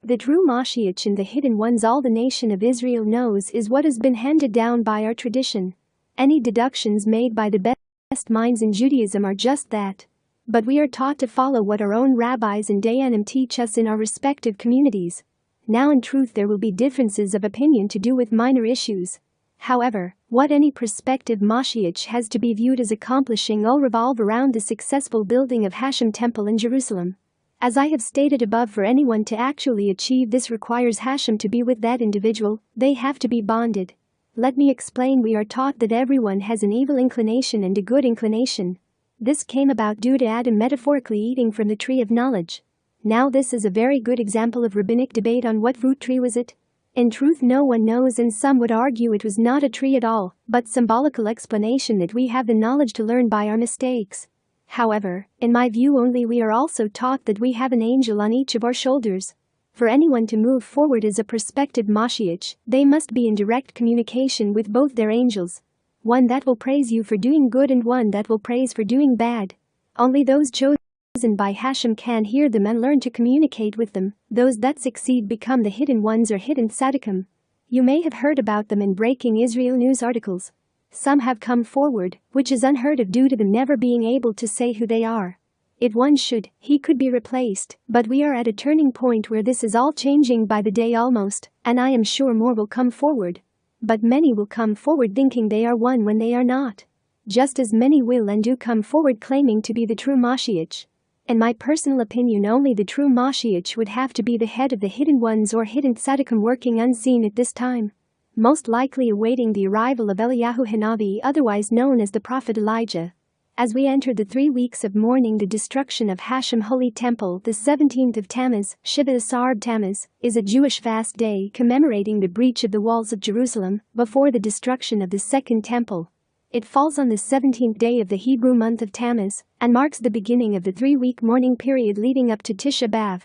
The true MoShiach and the hidden ones all the nation of Israel knows is what has been handed down by our tradition. Any deductions made by the best minds in Judaism are just that. But we are taught to follow what our own rabbis and dayanim teach us in our respective communities. Now in truth there will be differences of opinion to do with minor issues. However, what any prospective MoShiach has to be viewed as accomplishing all revolve around the successful building of Hashem Temple in Jerusalem. As I have stated above, for anyone to actually achieve this requires Hashem to be with that individual, they have to be bonded. Let me explain. We are taught that everyone has an evil inclination and a good inclination. This came about due to Adam metaphorically eating from the tree of knowledge. Now this is a very good example of rabbinic debate on what fruit tree was it. In truth no one knows, and some would argue it was not a tree at all, but symbolical explanation that we have the knowledge to learn by our mistakes. However, in my view only, we are also taught that we have an angel on each of our shoulders. For anyone to move forward as a prospective MoShiach, they must be in direct communication with both their angels. One that will praise you for doing good and one that will praise for doing bad. Only those chosen by Hashem can hear them and learn to communicate with them. Those that succeed become the hidden ones or hidden tzaddikim. You may have heard about them in breaking Israel news articles. Some have come forward, which is unheard of due to them never being able to say who they are. If one should, he could be replaced, but we are at a turning point where this is all changing by the day almost, and I am sure more will come forward. But many will come forward thinking they are one when they are not. Just as many will and do come forward claiming to be the true MoShiach. In my personal opinion, only the true MoShiach would have to be the head of the hidden ones or hidden tzaddikim working unseen at this time. Most likely awaiting the arrival of Eliyahu Hanavi, otherwise known as the prophet Elijah. As we enter the 3 weeks of mourning the destruction of Hashem Holy Temple, the 17th of Tammuz, Shiva Asar Tammuz, is a Jewish fast day commemorating the breach of the walls of Jerusalem before the destruction of the Second Temple. It falls on the 17th day of the Hebrew month of Tammuz and marks the beginning of the 3-week mourning period leading up to Tisha B'Av.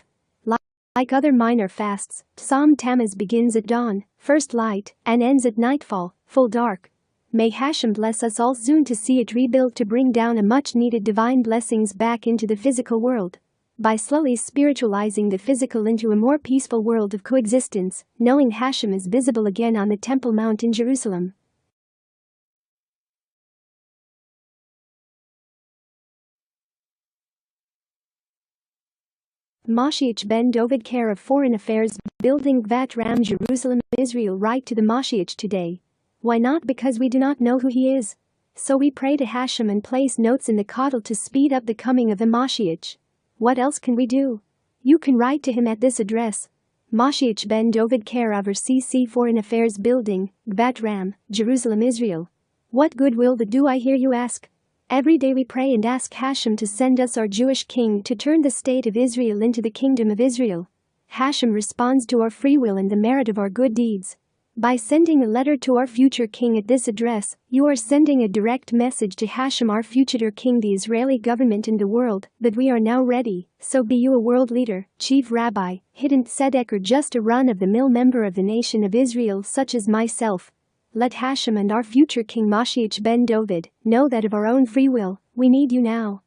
Like other minor fasts, Tzom Tammuz begins at dawn, first light, and ends at nightfall, full dark. May Hashem bless us all soon to see it rebuilt to bring down a much-needed divine blessings back into the physical world. By slowly spiritualizing the physical into a more peaceful world of coexistence, knowing Hashem is visible again on the Temple Mount in Jerusalem. MoShiach ben David, care of Foreign Affairs, building Gvat Ram, Jerusalem, Israel. Write to the MoShiach today. Why not? Because we do not know who he is. So we pray to Hashem and place notes in the Kotel to speed up the coming of the MoShiach. What else can we do? You can write to him at this address. MoShiach ben David, care of CC Foreign Affairs, building Gvat Ram, Jerusalem, Israel. What good will that do, I hear you ask? Every day we pray and ask Hashem to send us our Jewish king to turn the state of Israel into the kingdom of Israel. Hashem responds to our free will and the merit of our good deeds. By sending a letter to our future king at this address, you are sending a direct message to Hashem, our future king, the Israeli government, and the world, that we are now ready. So be you a world leader, chief rabbi, hidden tzedek, or just a run-of-the-mill member of the nation of Israel such as myself. Let Hashem and our future king MoShiach ben David know that of our own free will, we need you now.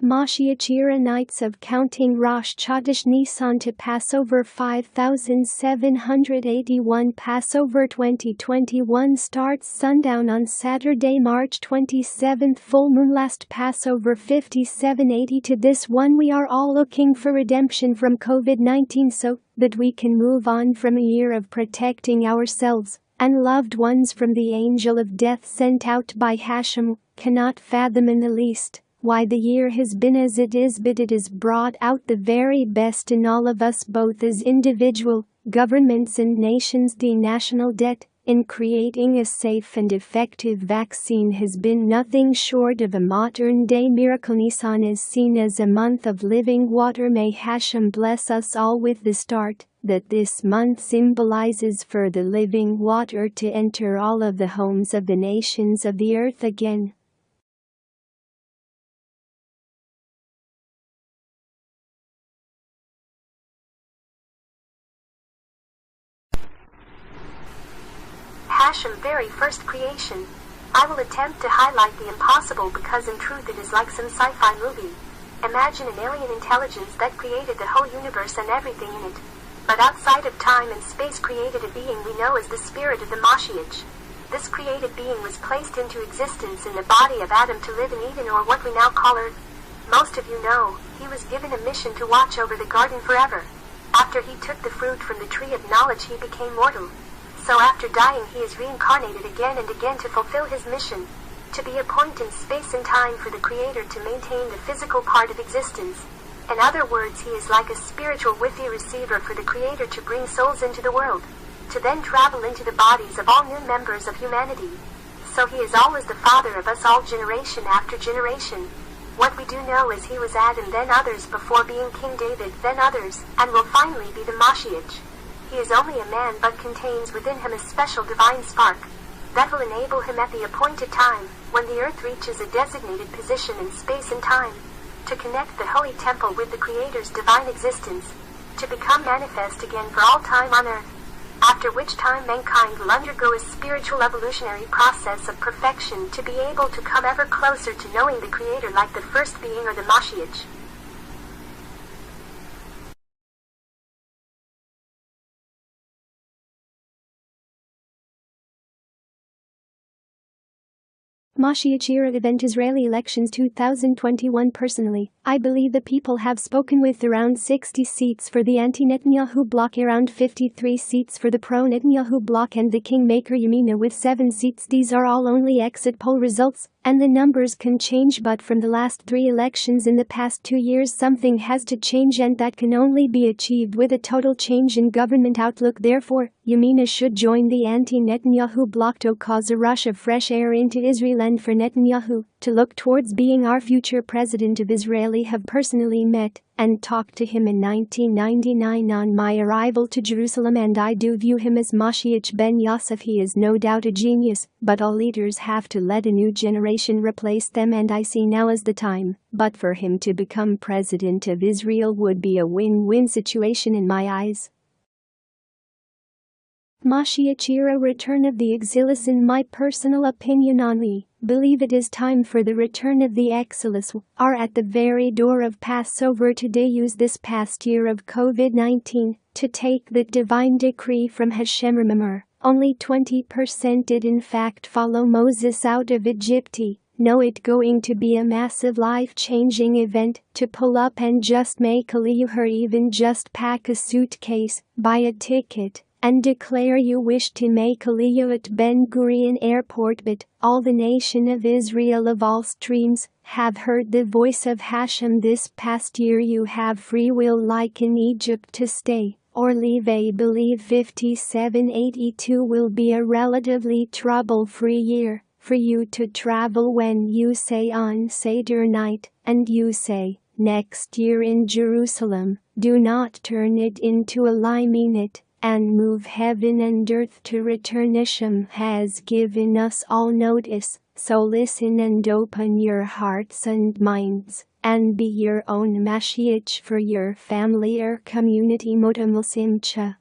MoShiach Era, nights of counting Rosh Chodesh Nisan to Passover 5781. Passover 2021 starts sundown on Saturday, March 27th. Full moon last Passover 5780. To this one we are all looking for redemption from COVID-19 so that we can move on from a year of protecting ourselves and loved ones from the angel of death sent out by Hashem. Cannot fathom in the least why the year has been as it is, but it has brought out the very best in all of us, both as individual, governments and nations. The national debt in creating a safe and effective vaccine has been nothing short of a modern-day miracle. Nisan is seen as a month of living water. May Hashem bless us all with the start that this month symbolizes for the living water to enter all of the homes of the nations of the earth again. Hashem, very first creation. I will attempt to highlight the impossible because in truth it is like some sci-fi movie. Imagine an alien intelligence that created the whole universe and everything in it. But outside of time and space created a being we know as the spirit of the MoShiach. This created being was placed into existence in the body of Adam to live in Eden, or what we now call Earth. Most of you know, he was given a mission to watch over the garden forever. After he took the fruit from the tree of knowledge, he became mortal. So after dying, he is reincarnated again and again to fulfill his mission, to be a point in space and time for the Creator to maintain the physical part of existence. In other words, he is like a spiritual Wi-Fi receiver for the Creator to bring souls into the world, to then travel into the bodies of all new members of humanity. So he is always the father of us all, generation after generation. What we do know is he was Adam, then others, before being King David, then others, and will finally be the MoShiach. He is only a man but contains within him a special divine spark that will enable him at the appointed time, when the earth reaches a designated position in space and time, to connect the holy temple with the Creator's divine existence, to become manifest again for all time on earth, after which time mankind will undergo a spiritual evolutionary process of perfection to be able to come ever closer to knowing the Creator like the first being or the MoShiach. MoShiach Era event Israeli elections 2021. Personally, I believe the people have spoken with around 60 seats for the anti-Netanyahu bloc, around 53 seats for the pro-Netanyahu bloc, and the Kingmaker Yamina with 7 seats. These are all only exit poll results, and the numbers can change, but from the last 3 elections in the past 2 years something has to change, and that can only be achieved with a total change in government outlook. Therefore, Yamina should join the anti-Netanyahu bloc to cause a rush of fresh air into Israel, and for Netanyahu to look towards being our future president of Israel. I have personally met and talked to him in 1999 on my arrival to Jerusalem, and I do view him as MoShiach ben Yosef. He is no doubt a genius, but all leaders have to let a new generation replace them, and I see now as the time. But for him to become president of Israel would be a win-win situation in my eyes. MoShiach Era return of the exiles. In my personal opinion, only believe it is time for the return of the exiles. Are at the very door of Passover today. Use this past year of COVID-19 to take the divine decree from Hashem. Remember, only 20% did in fact follow Moses out of Egypt. No, it going to be a massive life-changing event to pull up and just make aliyah, or even just pack a suitcase, buy a ticket, and declare you wish to make aliyah at Ben Gurion Airport. But all the nation of Israel of all streams have heard the voice of Hashem this past year. You have free will like in Egypt to stay or leave. I believe 5782 will be a relatively trouble-free year for you to travel. When you say on Seder night and you say next year in Jerusalem, do not turn it into a lie, mean it, and move heaven and earth to return. Hashem has given us all notice, so listen and open your hearts and minds, and be your own Mashiach for your family or community. Motamil Simcha.